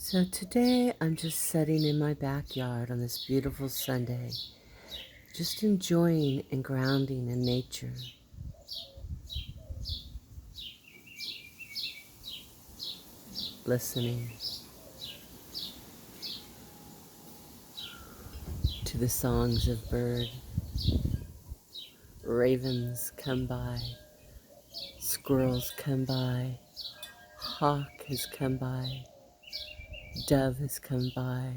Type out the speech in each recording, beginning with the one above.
So today I'm just sitting in my backyard on this beautiful Sunday, just enjoying and grounding in nature, listening to the songs of birds. Ravens come by, squirrels come by, hawk has come by, dove has come by,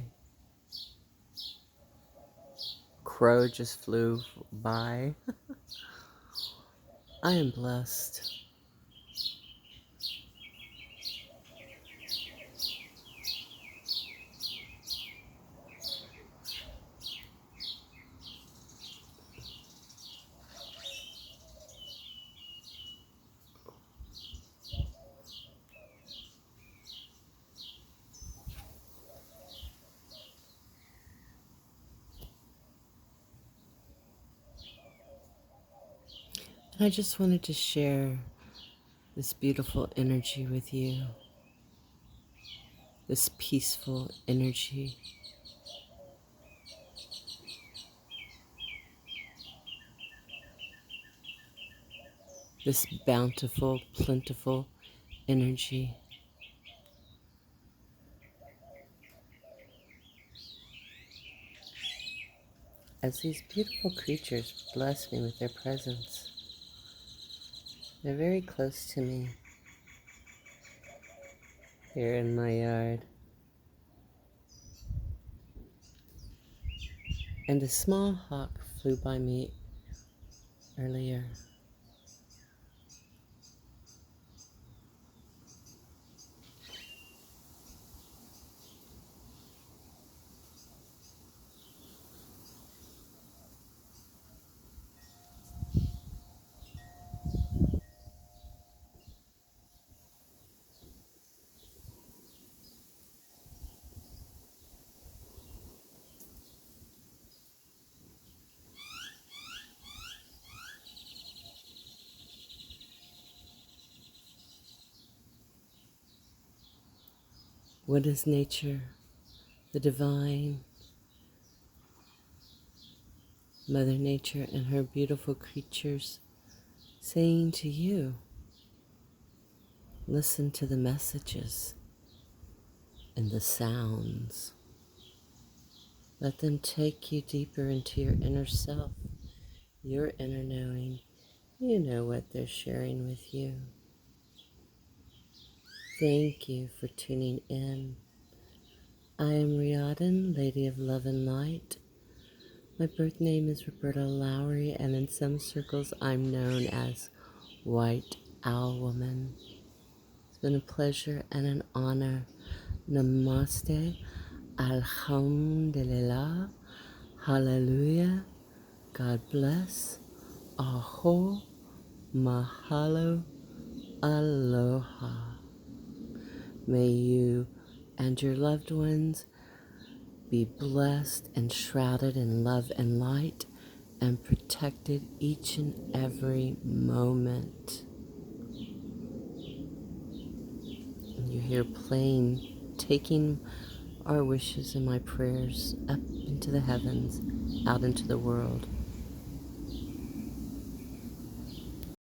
crow just flew by. I am blessed. And I just wanted to share this beautiful energy with you, this peaceful energy, this bountiful, plentiful energy. As these beautiful creatures bless me with their presence, they're very close to me here in my yard. And a small hawk flew by me earlier. What is nature, the divine, Mother Nature and her beautiful creatures saying to you? Listen to the messages and the sounds. Let them take you deeper into your inner self, your inner knowing. You know what they're sharing with you. Thank you for tuning in. I am Reãudan, Lady of Love and Light. My birth name is Roberta Lowery, and in some circles I'm known as White Owl Woman. It's been a pleasure and an honor. Namasté, Alhamdulillah, Hallelujah, God bless, Aho, Mahalo, Aloha. May you and your loved ones be blessed and shrouded in love and light and protected each and every moment. And you hear playing, taking our wishes and my prayers up into the heavens, out into the world.